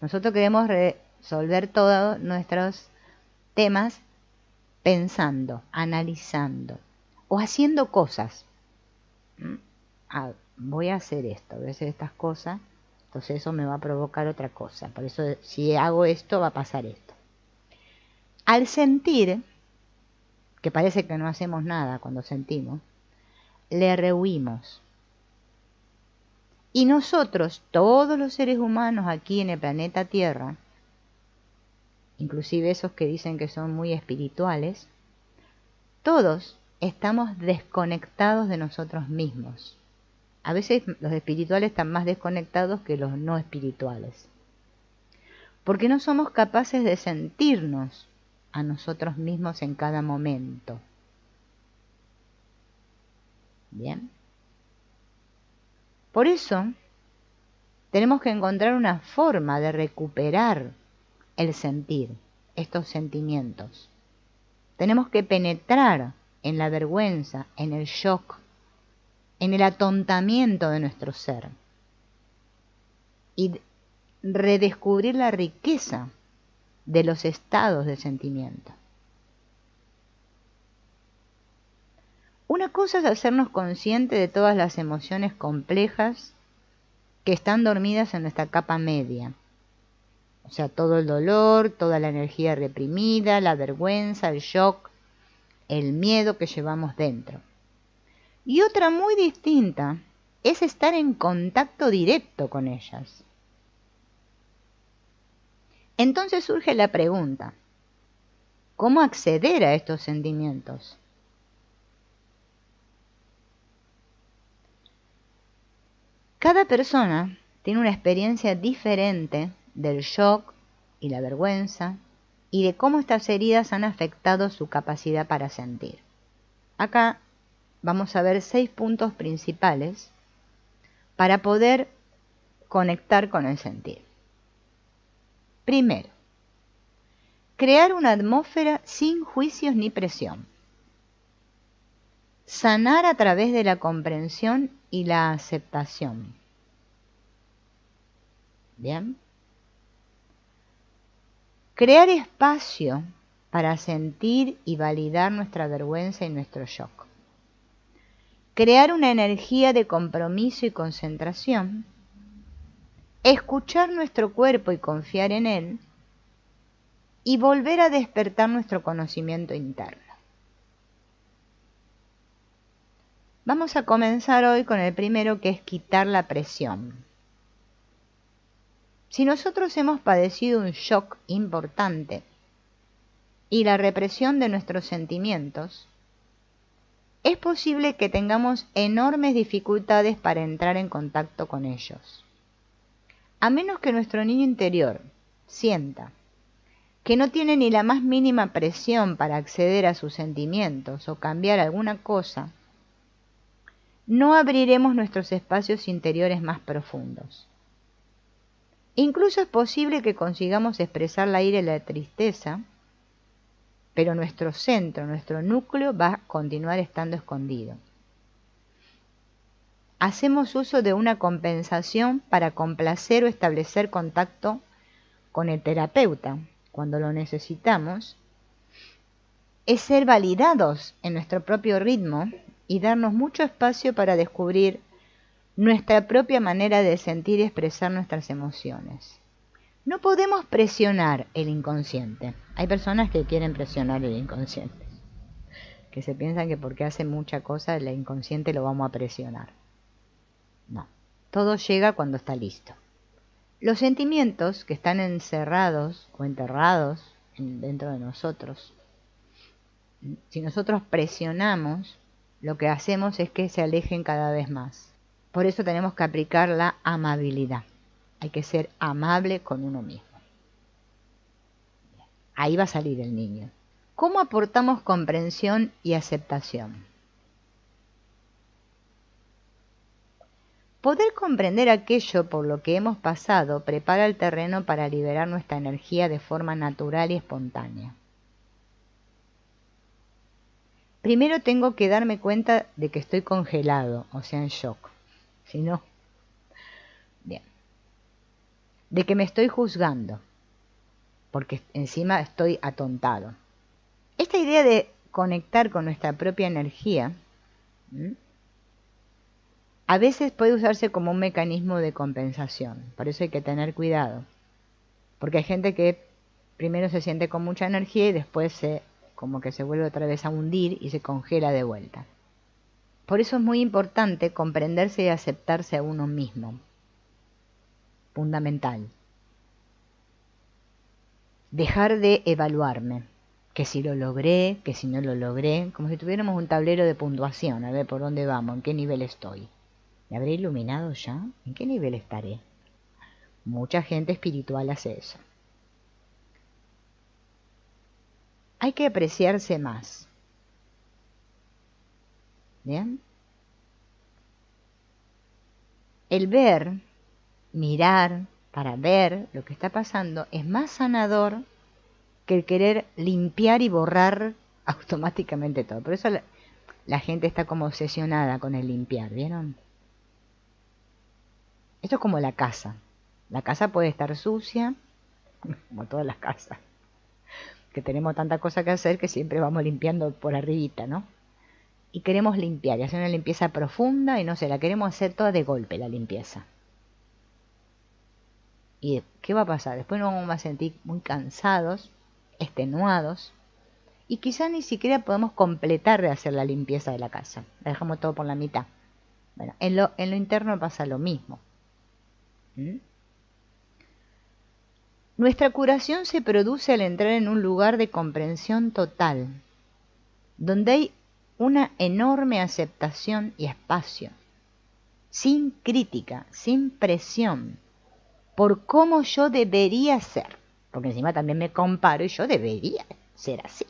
Nosotros queremos resolver todos nuestros temas pensando, analizando o haciendo cosas. Voy a hacer esto, voy a hacer estas cosas, entonces eso me va a provocar otra cosa. Por eso si hago esto va a pasar esto. Al sentir, que parece que no hacemos nada cuando sentimos, le rehuimos. Y nosotros, todos los seres humanos aquí en el planeta Tierra, inclusive esos que dicen que son muy espirituales, todos estamos desconectados de nosotros mismos. A veces los espirituales están más desconectados que los no espirituales. Porque no somos capaces de sentirnos a nosotros mismos en cada momento. Bien. Por eso, tenemos que encontrar una forma de recuperar el sentir, estos sentimientos. Tenemos que penetrar en la vergüenza, en el shock, en el atontamiento de nuestro ser y redescubrir la riqueza de los estados de sentimiento. Una cosa es hacernos conscientes de todas las emociones complejas que están dormidas en nuestra capa media. O sea, todo el dolor, toda la energía reprimida, la vergüenza, el shock, el miedo que llevamos dentro. Y otra muy distinta es estar en contacto directo con ellas. Entonces surge la pregunta, ¿cómo acceder a estos sentimientos? Cada persona tiene una experiencia diferente del shock y la vergüenza y de cómo estas heridas han afectado su capacidad para sentir. Acá vamos a ver 6 puntos principales para poder conectar con el sentir. Primero, crear una atmósfera sin juicios ni presión. Sanar a través de la comprensión y la aceptación. Bien. Crear espacio para sentir y validar nuestra vergüenza y nuestro shock. Crear una energía de compromiso y concentración. Escuchar nuestro cuerpo y confiar en él. Y volver a despertar nuestro conocimiento interno. Vamos a comenzar hoy con el primero, que es quitar la presión. Si nosotros hemos padecido un shock importante y la represión de nuestros sentimientos, es posible que tengamos enormes dificultades para entrar en contacto con ellos. A menos que nuestro niño interior sienta que no tiene ni la más mínima presión para acceder a sus sentimientos o cambiar alguna cosa, no abriremos nuestros espacios interiores más profundos. Incluso es posible que consigamos expresar la ira y la tristeza, pero nuestro centro, nuestro núcleo va a continuar estando escondido. Hacemos uso de una compensación para complacer o establecer contacto con el terapeuta cuando lo necesitamos, es ser validados en nuestro propio ritmo y darnos mucho espacio para descubrir nuestra propia manera de sentir y expresar nuestras emociones. No podemos presionar el inconsciente. Hay personas que quieren presionar el inconsciente, que se piensan que porque hace mucha cosa el inconsciente lo vamos a presionar. No, todo llega cuando está listo. Los sentimientos que están encerrados o enterrados dentro de nosotros, si nosotros presionamos, lo que hacemos es que se alejen cada vez más. Por eso tenemos que aplicar la amabilidad. Hay que ser amable con uno mismo. Ahí va a salir el niño. ¿Cómo aportamos comprensión y aceptación? Poder comprender aquello por lo que hemos pasado prepara el terreno para liberar nuestra energía de forma natural y espontánea. Primero tengo que darme cuenta de que estoy congelado, o sea, en shock. Si no, bien. de que me estoy juzgando, porque encima estoy atontado. Esta idea de conectar con nuestra propia energía, a veces puede usarse como un mecanismo de compensación, por eso hay que tener cuidado, porque hay gente que primero se siente con mucha energía y después como que se vuelve otra vez a hundir y se congela de vuelta. Por eso es muy importante comprenderse y aceptarse a uno mismo. Fundamental. Dejar de evaluarme, que si lo logré, que si no lo logré, como si tuviéramos un tablero de puntuación, a ver por dónde vamos, en qué nivel estoy. ¿Me habré iluminado ya? ¿En qué nivel estaré? Mucha gente espiritual hace eso. Hay que apreciarse más. ¿Bien? El ver, mirar para ver lo que está pasando es más sanador que el querer limpiar y borrar automáticamente todo. Por eso la gente está como obsesionada con el limpiar, ¿vieron? Esto es como la casa. La casa puede estar sucia, como todas las casas, que tenemos tanta cosa que hacer que siempre vamos limpiando por arribita, ¿no? Y queremos limpiar y hacer una limpieza profunda y no sé, la queremos hacer toda de golpe, la limpieza. ¿Y qué va a pasar? Después nos vamos a sentir muy cansados, extenuados, y quizás ni siquiera podemos completar de hacer la limpieza de la casa. La dejamos todo por la mitad. Bueno, en lo interno pasa lo mismo. Nuestra curación se produce al entrar en un lugar de comprensión total, donde hay una enorme aceptación y espacio, sin crítica, sin presión, por cómo yo debería ser, porque encima también me comparo y yo debería ser así,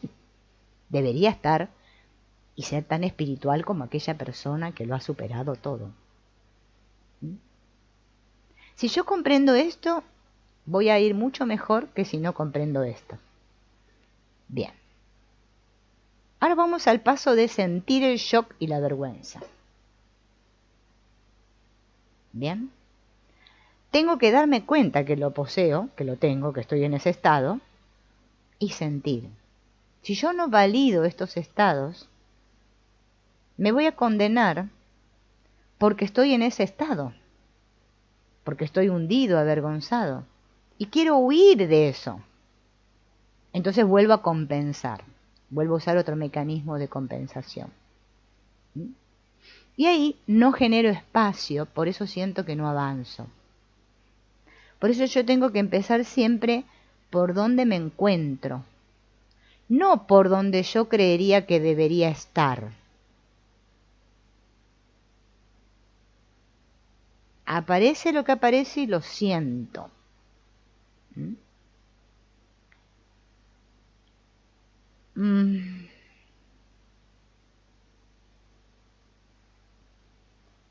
debería estar y ser tan espiritual como aquella persona que lo ha superado todo. Si yo comprendo esto, voy a ir mucho mejor que si no comprendo esto. Bien. Ahora vamos al paso de sentir el shock y la vergüenza. Bien. Tengo que darme cuenta que lo poseo, que lo tengo, que estoy en ese estado, y sentir. Si yo no valido estos estados, me voy a condenar porque estoy en ese estado, porque estoy hundido, avergonzado, y quiero huir de eso. Entonces vuelvo a compensar, vuelvo a usar otro mecanismo de compensación. Y ahí no genero espacio, por eso siento que no avanzo. Por eso yo tengo que empezar siempre por donde me encuentro, no por donde yo creería que debería estar. Aparece lo que aparece y lo siento.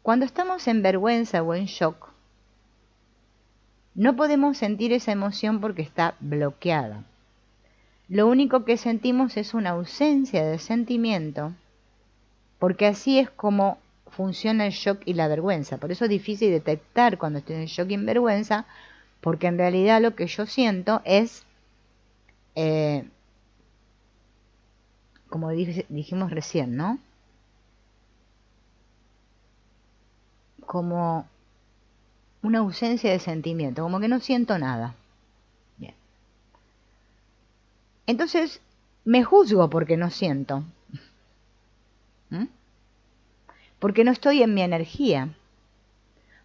Cuando estamos en vergüenza o en shock, no podemos sentir esa emoción porque está bloqueada. Lo único que sentimos es una ausencia de sentimiento, porque así es como funciona el shock y la vergüenza. Por eso es difícil detectar cuando estoy en shock y en vergüenza, porque en realidad lo que yo siento es, como dijimos recién, ¿no? Como una ausencia de sentimiento, como que no siento nada. Bien. Entonces, me juzgo porque no siento. Porque no estoy en mi energía.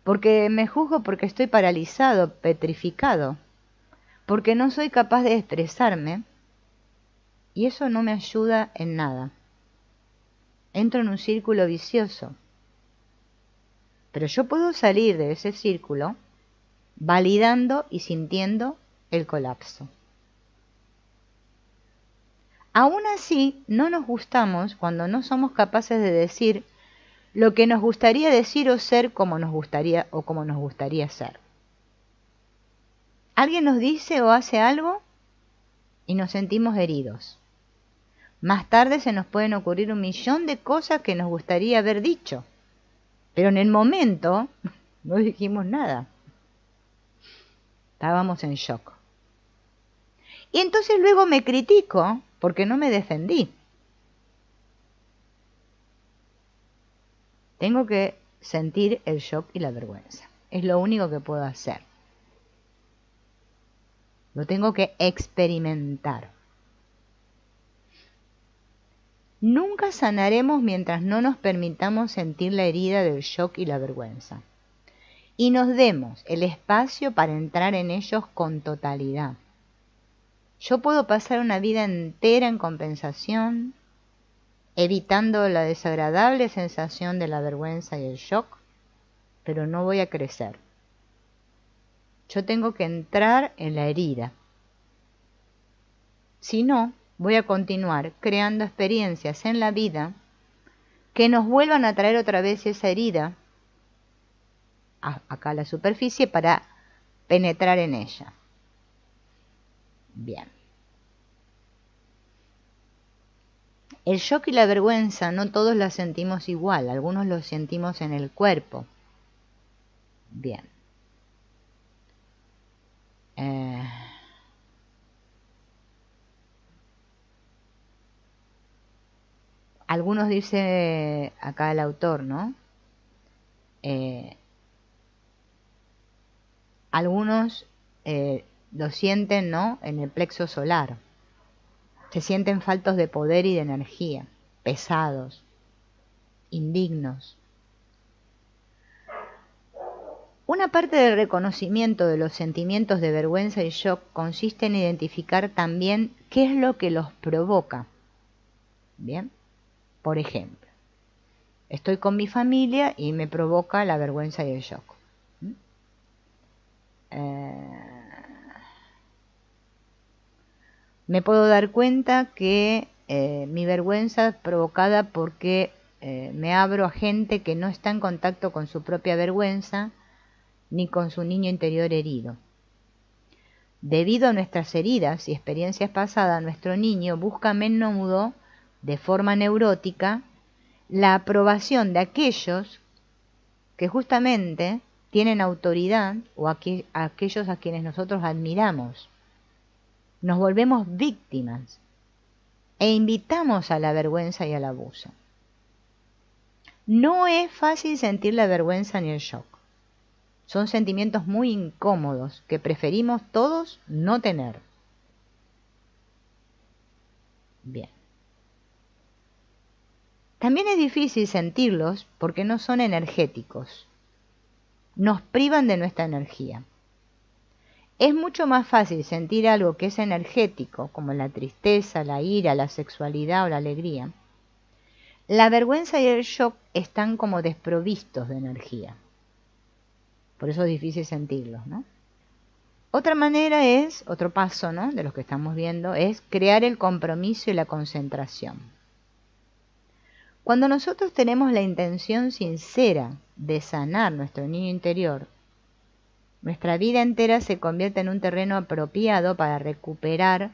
Porque me juzgo porque estoy paralizado, petrificado. Porque no soy capaz de expresarme. Y eso no me ayuda en nada. Entro en un círculo vicioso. Pero yo puedo salir de ese círculo validando y sintiendo el colapso. Aún así, no nos gustamos cuando no somos capaces de decir lo que nos gustaría decir o ser como nos gustaría ser. Alguien nos dice o hace algo y nos sentimos heridos. Más tarde se nos pueden ocurrir 1.000.000 de cosas que nos gustaría haber dicho, pero en el momento no dijimos nada. Estábamos en shock. Y entonces luego me critico porque no me defendí. Tengo que sentir el shock y la vergüenza. Es lo único que puedo hacer. Lo tengo que experimentar. Nunca sanaremos mientras no nos permitamos sentir la herida del shock y la vergüenza. Y nos demos el espacio para entrar en ellos con totalidad. Yo puedo pasar una vida entera en compensación, evitando la desagradable sensación de la vergüenza y el shock, pero no voy a crecer. Yo tengo que entrar en la herida. Si no, voy a continuar creando experiencias en la vida que nos vuelvan a traer otra vez esa herida acá a la superficie para penetrar en ella. Bien. El shock y la vergüenza no todos las sentimos igual, algunos los sentimos en el cuerpo. Bien. Algunos dice acá el autor, ¿no? Algunos lo sienten, ¿no? En el plexo solar. Se sienten faltos de poder y de energía, pesados, indignos. Una parte del reconocimiento de los sentimientos de vergüenza y shock consiste en identificar también qué es lo que los provoca. Bien, por ejemplo, estoy con mi familia y me provoca la vergüenza y el shock. Me puedo dar cuenta que mi vergüenza es provocada porque me abro a gente que no está en contacto con su propia vergüenza ni con su niño interior herido. Debido a nuestras heridas y experiencias pasadas, nuestro niño busca a menudo, de forma neurótica, la aprobación de aquellos que justamente tienen autoridad o aquellos a quienes nosotros admiramos. Nos volvemos víctimas e invitamos a la vergüenza y al abuso. No es fácil sentir la vergüenza ni el shock. Son sentimientos muy incómodos que preferimos todos no tener. Bien. También es difícil sentirlos porque no son energéticos. Nos privan de nuestra energía. Es mucho más fácil sentir algo que es energético, como la tristeza, la ira, la sexualidad o la alegría. La vergüenza y el shock están como desprovistos de energía. Por eso es difícil sentirlos, ¿no? Otra manera es, otro paso, ¿no?, de los que estamos viendo, es crear el compromiso y la concentración. Cuando nosotros tenemos la intención sincera de sanar nuestro niño interior, nuestra vida entera se convierte en un terreno apropiado para recuperar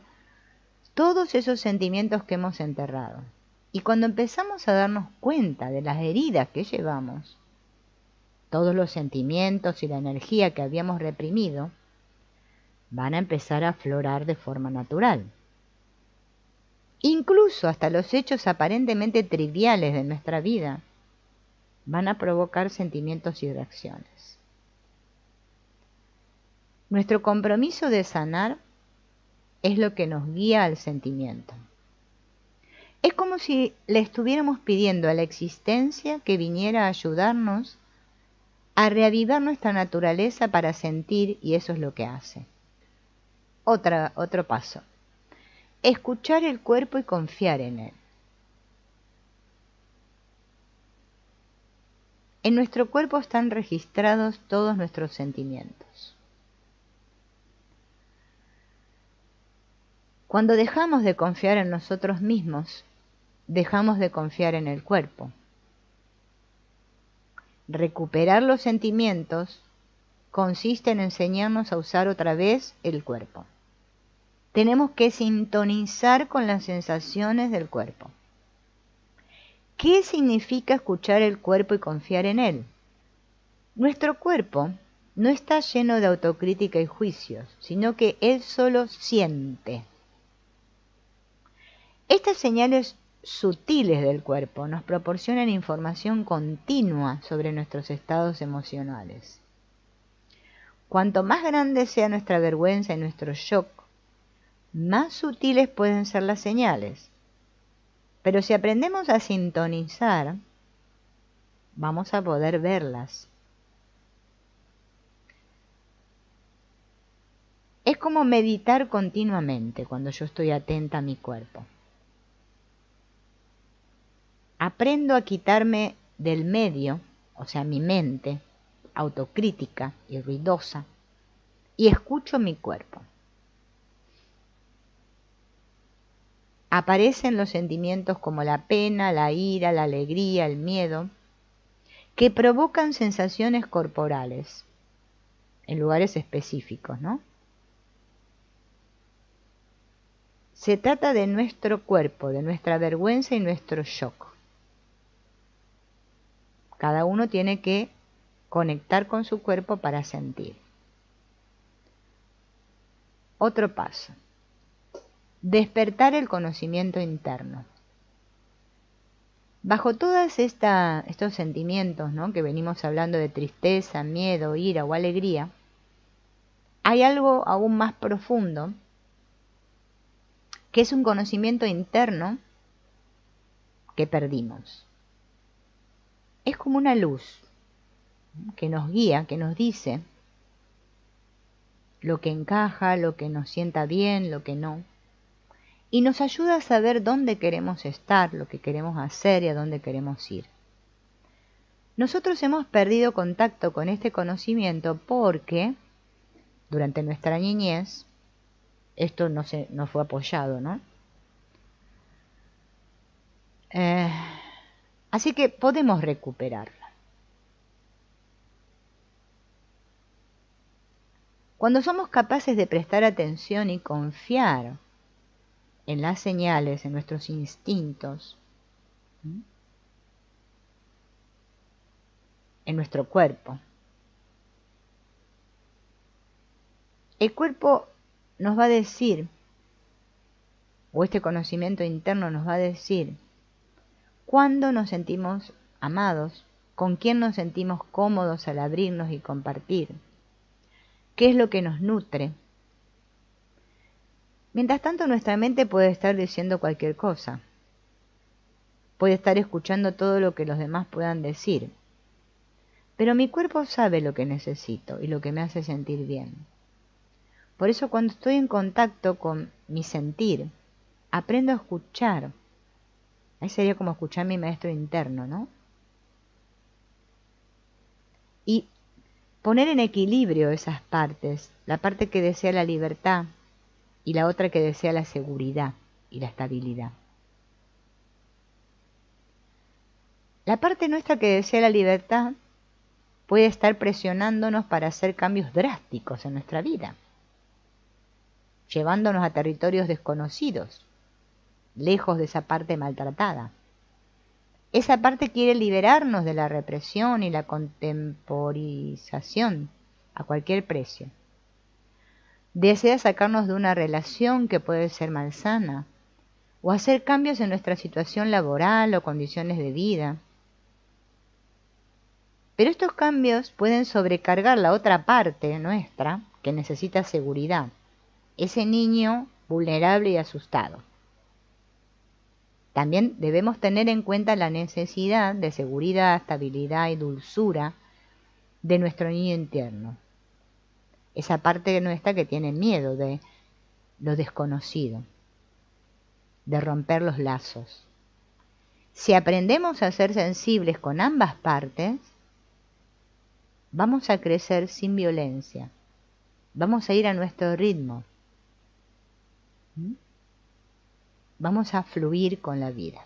todos esos sentimientos que hemos enterrado. Y cuando empezamos a darnos cuenta de las heridas que llevamos, todos los sentimientos y la energía que habíamos reprimido, van a empezar a aflorar de forma natural. Incluso hasta los hechos aparentemente triviales de nuestra vida van a provocar sentimientos y reacciones. Nuestro compromiso de sanar es lo que nos guía al sentimiento. Es como si le estuviéramos pidiendo a la existencia que viniera a ayudarnos a reavivar nuestra naturaleza para sentir, y eso es lo que hace. Otro paso. Escuchar el cuerpo y confiar en él. En nuestro cuerpo están registrados todos nuestros sentimientos. Cuando dejamos de confiar en nosotros mismos, dejamos de confiar en el cuerpo. Recuperar los sentimientos consiste en enseñarnos a usar otra vez el cuerpo. Tenemos que sintonizar con las sensaciones del cuerpo. ¿Qué significa escuchar el cuerpo y confiar en él? Nuestro cuerpo no está lleno de autocrítica y juicios, sino que él solo siente. Estas señales sutiles del cuerpo nos proporcionan información continua sobre nuestros estados emocionales. Cuanto más grande sea nuestra vergüenza y nuestro shock, más sutiles pueden ser las señales. Pero si aprendemos a sintonizar, vamos a poder verlas. Es como meditar continuamente cuando yo estoy atenta a mi cuerpo. Aprendo a quitarme del medio, o sea, mi mente, autocrítica y ruidosa, y escucho mi cuerpo. Aparecen los sentimientos como la pena, la ira, la alegría, el miedo, que provocan sensaciones corporales en lugares específicos, ¿no? Se trata de nuestro cuerpo, de nuestra vergüenza y nuestro shock. Cada uno tiene que conectar con su cuerpo para sentir. Otro paso. Despertar el conocimiento interno. Bajo todos estos sentimientos, ¿no?, que venimos hablando de tristeza, miedo, ira o alegría, hay algo aún más profundo, que es un conocimiento interno que perdimos. Es como una luz que nos guía, que nos dice lo que encaja, lo que nos sienta bien, lo que no. Y nos ayuda a saber dónde queremos estar, lo que queremos hacer y a dónde queremos ir. Nosotros hemos perdido contacto con este conocimiento porque durante nuestra niñez esto no fue apoyado, ¿no? Así que podemos recuperarla. Cuando somos capaces de prestar atención y confiar en las señales, en nuestros instintos, en nuestro cuerpo, el cuerpo nos va a decir, o este conocimiento interno nos va a decir, cuándo nos sentimos amados, con quién nos sentimos cómodos al abrirnos y compartir, qué es lo que nos nutre. Mientras tanto, nuestra mente puede estar diciendo cualquier cosa, puede estar escuchando todo lo que los demás puedan decir, pero mi cuerpo sabe lo que necesito y lo que me hace sentir bien. Por eso cuando estoy en contacto con mi sentir, aprendo a escuchar. Ahí sería como escuchar a mi maestro interno, ¿no? Y poner en equilibrio esas partes, la parte que desea la libertad y la otra que desea la seguridad y la estabilidad. La parte nuestra que desea la libertad puede estar presionándonos para hacer cambios drásticos en nuestra vida, llevándonos a territorios desconocidos, lejos de esa parte maltratada. Esa parte quiere liberarnos de la represión y la contemporización a cualquier precio. Desea sacarnos de una relación que puede ser malsana, o hacer cambios en nuestra situación laboral o condiciones de vida. Pero estos cambios pueden sobrecargar la otra parte nuestra que necesita seguridad, ese niño vulnerable y asustado. También debemos tener en cuenta la necesidad de seguridad, estabilidad y dulzura de nuestro niño interno. Esa parte nuestra que tiene miedo de lo desconocido, de romper los lazos. Si aprendemos a ser sensibles con ambas partes, vamos a crecer sin violencia. Vamos a ir a nuestro ritmo. Vamos a fluir con la vida.